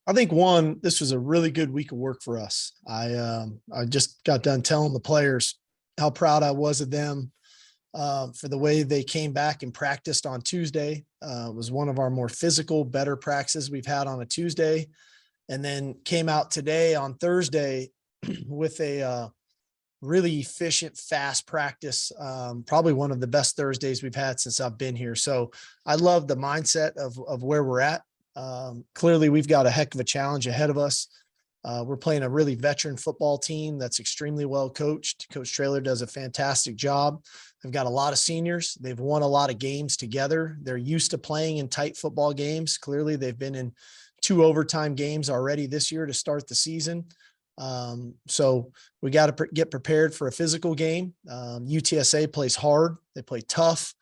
I think this was a really good week of work for us. I just got done telling the players how proud I was of them for the way they came back and practiced on Tuesday. It was one of our more physical, better practices we've had on a Tuesday, and then came out today on Thursday with a really efficient, fast practice. Probably one of the best Thursdays we've had since I've been here. So I love the mindset of where we're at. Clearly we've got a heck of a challenge ahead of us. We're playing a really veteran football team that's extremely well coached. Coach Traylor does a fantastic job. They've got a lot of seniors. They've won a lot of games together. They're used to playing in tight football games. Clearly they've been in 2 overtime games already this year to start the season. So we got to get prepared for a physical game. UTSA plays hard. They play tough.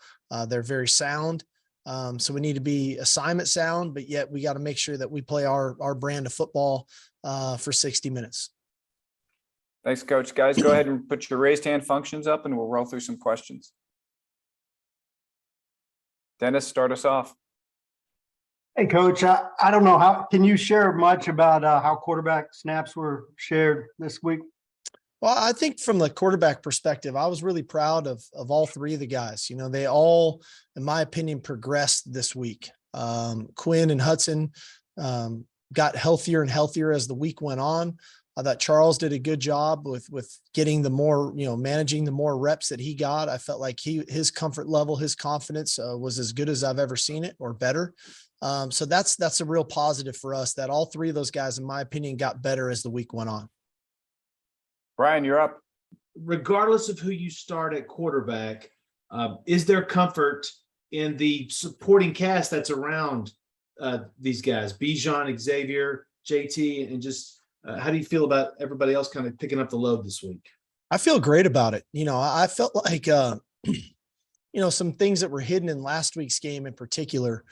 They're very sound. So we need to be assignment sound, but yet we got to make sure that we play our brand of football for 60 minutes. Thanks, Coach. Guys, go ahead and put your raised hand functions up and we'll roll through some questions. Dennis, start us off. Hey, Coach, I don't know can you share much about how quarterback snaps were shared this week? Well, I think from the quarterback perspective, I was really proud of all 3 of the guys. You know, they all, in my opinion, progressed this week. Quinn and Hudson got healthier and healthier as the week went on. I thought Charles did a good job with getting the more, managing the more reps that he got. I felt like his comfort level, his confidence was as good as I've ever seen it, or better. So that's a real positive for us, that all 3 of those guys, in my opinion, got better as the week went on. Brian, you're up. Regardless of who you start at quarterback, is there comfort in the supporting cast that's around these guys, Bijan, Xavier, JT, and just how do you feel about everybody else kind of picking up the load this week? I feel great about it. I felt like, some things that were hidden in last week's game in particular.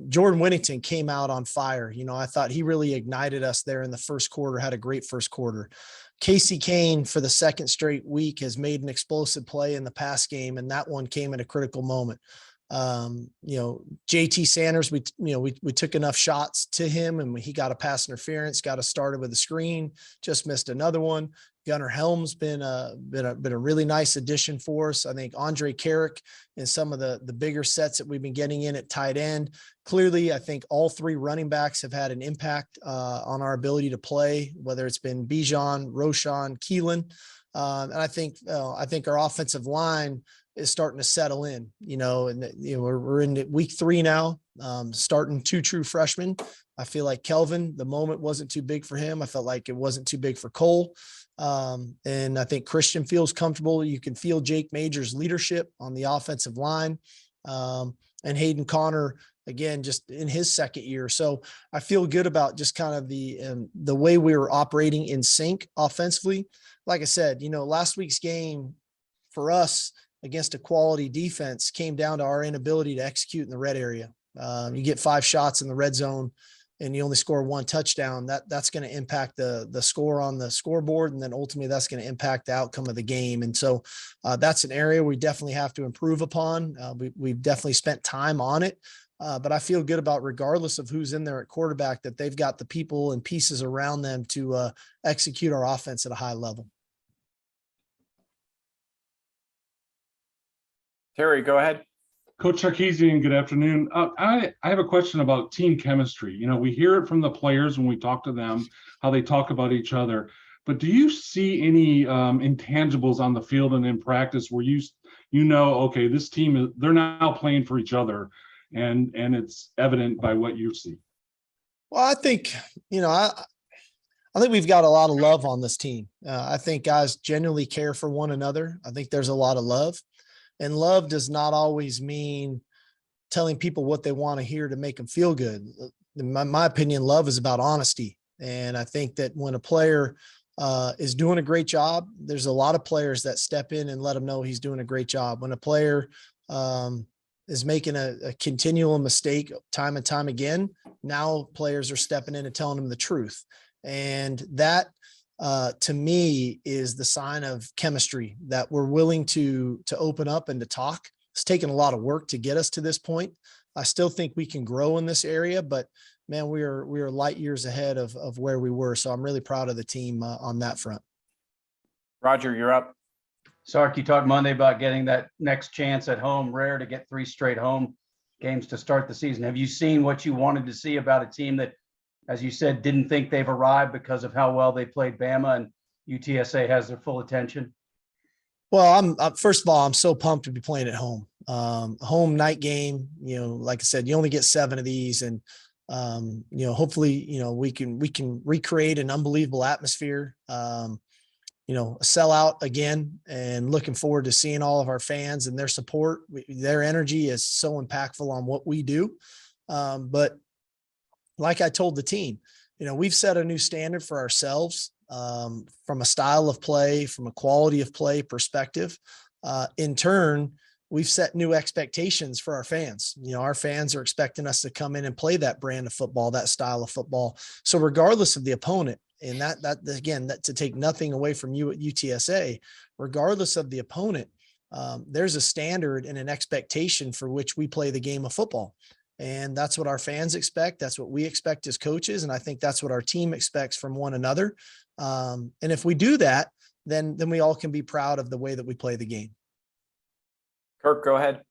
Jordan Whittington came out on fire. I thought he really ignited us there in the first quarter, had a great first quarter. Casey Kane, for the second straight week, has made an explosive play in the pass game, and that one came at a critical moment. JT Sanders, we took enough shots to him, and he got a pass interference, got us started with a screen, just missed another one. Gunnar Helm's been a really nice addition for us. I think Andre Carrick and some of the bigger sets that we've been getting in at tight end. Clearly, I think all 3 running backs have had an impact on our ability to play, whether it's been Bijan, Roshan, Keelan. And I think our offensive line is starting to settle in, and we're in week 3 now, starting 2 true freshmen. I feel like Kelvin, the moment wasn't too big for him. I felt like it wasn't too big for Cole. And I think Christian feels comfortable. You can feel Jake Major's leadership on the offensive line. And Hayden Connor, again, just in his second year. So I feel good about just kind of the way we were operating in sync offensively. Like I said, last week's game for us against a quality defense came down to our inability to execute in the red area. You get 5 shots in the red zone and you only score 1 touchdown. That's going to impact the score on the scoreboard. And then ultimately that's going to impact the outcome of the game. And so that's an area we definitely have to improve upon. We've definitely spent time on it. But I feel good about, regardless of who's in there at quarterback, that they've got the people and pieces around them to execute our offense at a high level. Terry, go ahead. Coach Sarkisian, good afternoon. I have a question about team chemistry. We hear it from the players when we talk to them, how they talk about each other. But do you see any intangibles on the field and in practice where okay, this team they're now playing for each other, and it's evident by what you see? Well, I think I think we've got a lot of love on this team. I think guys genuinely care for one another. I think there's a lot of love. And love does not always mean telling people what they want to hear to make them feel good. In my opinion, love is about honesty. And I think that when a player is doing a great job, there's a lot of players that step in and let him know he's doing a great job. When a player is making a continual mistake time and time again, now players are stepping in and telling him the truth. And that, to me, is the sign of chemistry, that we're willing to open up and to talk. It's taken a lot of work to get us to this point. I still think we can grow in this area, but man, we are light years ahead of where we were. So I'm really proud of the team on that front. Roger, you're up. Sark, you talked Monday about getting that next chance at home. Rare to get 3 straight home games to start the season. Have you seen what you wanted to see about a team that, as you said, didn't think they've arrived because of how well they played Bama, and UTSA has their full attention? Well, first of all, I'm so pumped to be playing at home. Home night game, like I said, you only get 7 of these, and hopefully, we can recreate an unbelievable atmosphere. A sellout again, and looking forward to seeing all of our fans and their support. Their energy is so impactful on what we do. But like I told the team, we've set a new standard for ourselves from a style of play, from a quality of play perspective. In turn, we've set new expectations for our fans. Our fans are expecting us to come in and play that brand of football, that style of football. So regardless of the opponent, and that to take nothing away from you at UTSA, regardless of the opponent, there's a standard and an expectation for which we play the game of football. And that's what our fans expect. That's what we expect as coaches. And I think that's what our team expects from one another. And if we do that, then we all can be proud of the way that we play the game. Kirk, go ahead.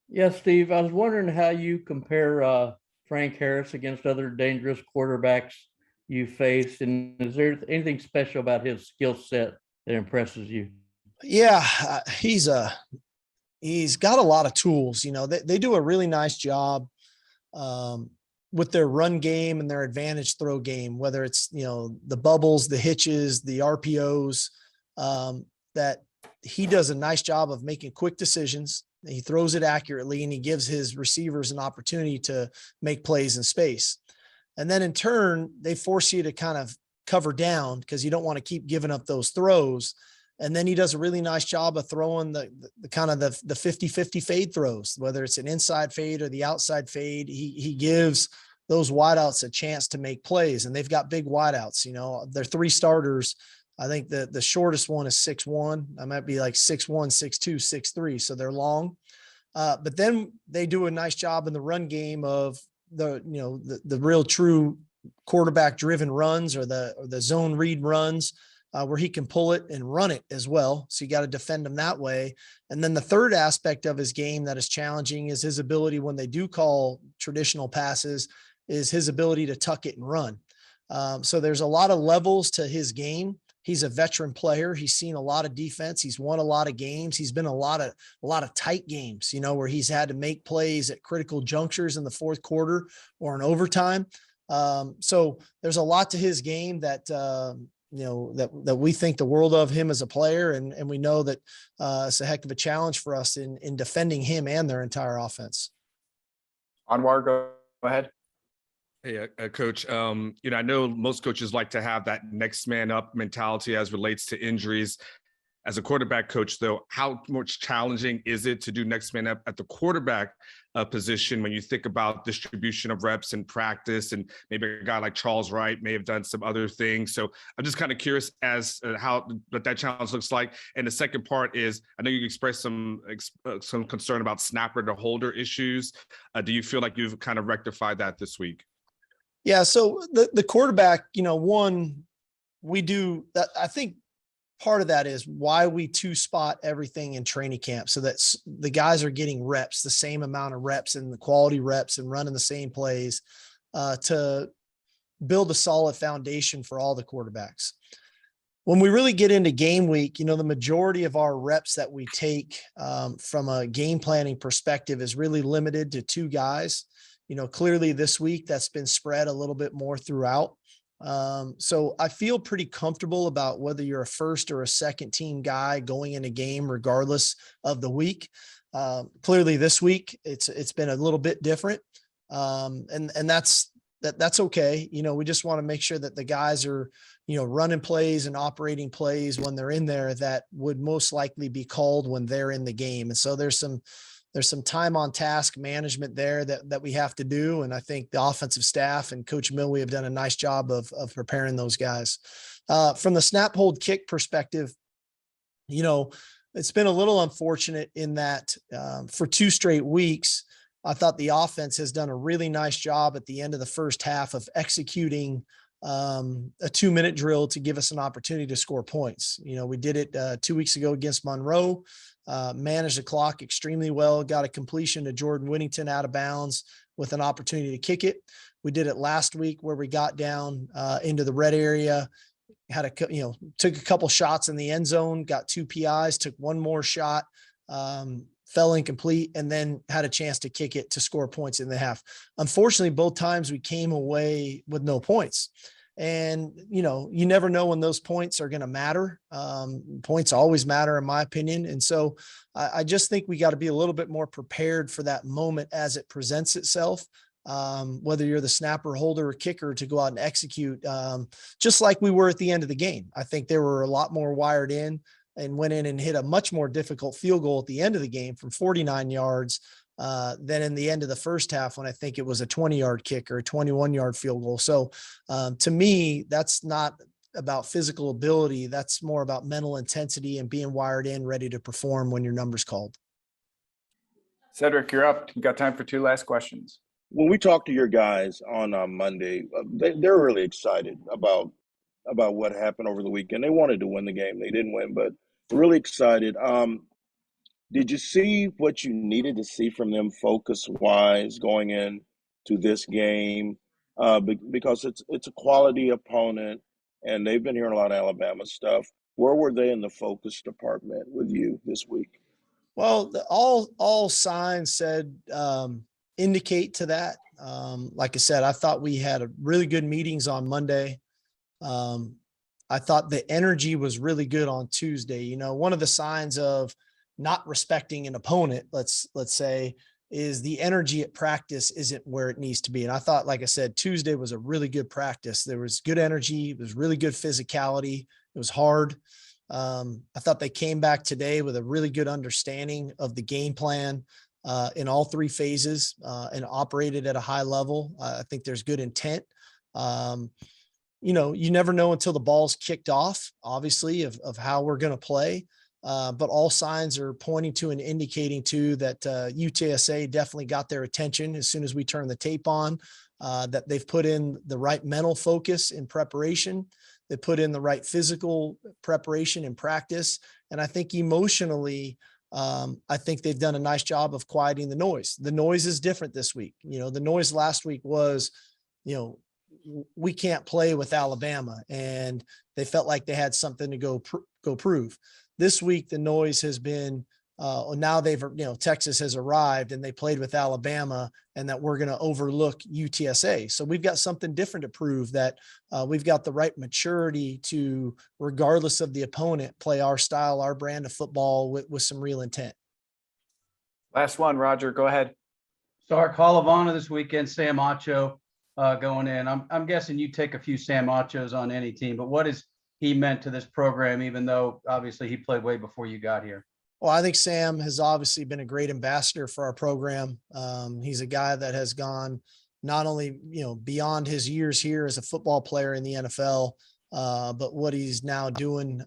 Yeah, Steve, I was wondering how you compare Frank Harris against other dangerous quarterbacks you faced, and is there anything special about his skill set that impresses you? Yeah, he's got a lot of tools. They do a really nice job with their run game and their advantage throw game, whether it's, the bubbles, the hitches, the RPOs, that he does a nice job of making quick decisions. He throws it accurately, and he gives his receivers an opportunity to make plays in space. And then in turn, they force you to kind of cover down because you don't want to keep giving up those throws. And then he does a really nice job of throwing the kind of the 50-50 fade throws, whether it's an inside fade or the outside fade. He gives those wideouts a chance to make plays, and they've got big wideouts. They're 3 starters. I think the shortest one is 6'1". I might be like 6'1", 6'2", 6'3". So they're long. But then they do a nice job in the run game of the real true quarterback driven runs or the zone read runs where he can pull it and run it as well. So you got to defend him that way. And then the third aspect of his game that is challenging is his ability, when they do call traditional passes, is his ability to tuck it and run. So there's a lot of levels to his game. He's a veteran player. He's seen a lot of defense. He's won a lot of games. He's been a lot of tight games, where he's had to make plays at critical junctures in the fourth quarter or in overtime. So there's a lot to his game that, that we think the world of him as a player. And we know that it's a heck of a challenge for us in defending him and their entire offense. Anwar, go ahead. Hey, Coach, I know most coaches like to have that next man up mentality as relates to injuries. As a quarterback coach, though, how much challenging is it to do next man up at the quarterback position when you think about distribution of reps in practice, and maybe a guy like Charles Wright may have done some other things? So I'm just kind of curious as how what that challenge looks like. And the second part is, I know you expressed some concern about snapper to holder issues. Do you feel like you've kind of rectified that this week? Yeah. So the quarterback, we do that. I think part of that is why we 2-spot everything in training camp, so that the guys are getting reps, the same amount of reps and the quality reps, and running the same plays to build a solid foundation for all the quarterbacks. When we really get into game week, the majority of our reps that we take from a game planning perspective is really limited to 2 guys. Clearly this week that's been spread a little bit more throughout. So I feel pretty comfortable about whether you're a first or a second team guy going in a game, regardless of the week. Clearly this week it's been a little bit different. And that's okay. We just want to make sure that the guys are, running plays and operating plays when they're in there that would most likely be called when they're in the game. And so there's some time on task management there that we have to do. And I think the offensive staff and Coach Milwee have done a nice job of preparing those guys. From the snap, hold, kick perspective, it's been a little unfortunate in that for 2 straight weeks, I thought the offense has done a really nice job at the end of the first half of executing a 2-minute drill to give us an opportunity to score points. We did it 2 weeks ago against Monroe, managed the clock extremely well, got a completion to Jordan Whittington out of bounds with an opportunity to kick it. We did it last week where we got down into the red area, took a couple shots in the end zone, got 2 PIs, took one more shot, fell incomplete, and then had a chance to kick it to score points in the half. Unfortunately, both times we came away with no points. And, you never know when those points are going to matter. Points always matter, in my opinion. And so I just think we got to be a little bit more prepared for that moment as it presents itself. Whether you're the snapper, holder, or kicker, to go out and execute, just like we were at the end of the game. I think they were a lot more wired in and went in and hit a much more difficult field goal at the end of the game from 49 yards than in the end of the first half, when I think it was a 20-yard kick or a 21-yard field goal. So to me, that's not about physical ability. That's more about mental intensity and being wired in, ready to perform when your number's called. Cedric, you're up. We've got time for 2 last questions. When we talked to your guys on Monday, they're really excited about what happened over the weekend. They wanted to win the game. They didn't win, but really excited. Did you see what you needed to see from them focus-wise going into this game? Because it's a quality opponent, and they've been hearing a lot of Alabama stuff. Where were they in the focus department with you this week? Well, all signs said indicate to that. Like I said, I thought we had a really good meetings on Monday. I thought the energy was really good on Tuesday. One of the signs of not respecting an opponent, let's say, is the energy at practice isn't where it needs to be. And I thought, like I said, Tuesday was a really good practice. There was good energy. It was really good physicality. It was hard. I thought they came back today with a really good understanding of the game plan in all 3 phases and operated at a high level. I think there's good intent. You never know until the ball's kicked off, obviously, of how we're going to play. But all signs are pointing to and indicating to that UTSA definitely got their attention as soon as we turn the tape on, that they've put in the right mental focus in preparation. They put in the right physical preparation in practice. And I think emotionally, I think they've done a nice job of quieting the noise. The noise is different this week. The noise last week was, we can't play with Alabama, and they felt like they had something to go prove. This week, the noise has been, now Texas has arrived and they played with Alabama, and that we're going to overlook UTSA. So we've got something different to prove, that we've got the right maturity to, regardless of the opponent, play our style, our brand of football with some real intent. Last one, Roger, go ahead. Sark, Hall of Honor this weekend, Sam Acho going in. I'm guessing you take a few Sam Achos on any team, but what has he meant to this program, even though obviously he played way before you got here? Well, I think Sam has obviously been a great ambassador for our program. He's a guy that has gone not only, beyond his years here as a football player in the NFL, but what he's now doing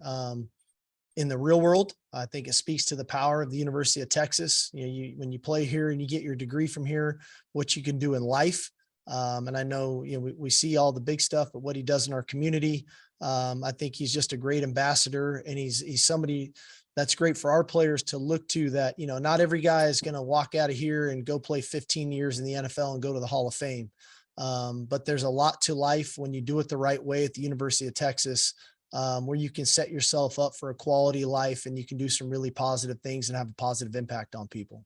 in the real world. I think it speaks to the power of the University of Texas. When you play here and you get your degree from here, what you can do in life. And I know, we see all the big stuff, but what he does in our community, I think he's just a great ambassador, and he's somebody that's great for our players to look to, that, not every guy is going to walk out of here and go play 15 years in the NFL and go to the Hall of Fame. But there's a lot to life when you do it the right way at the University of Texas, where you can set yourself up for a quality life and you can do some really positive things and have a positive impact on people.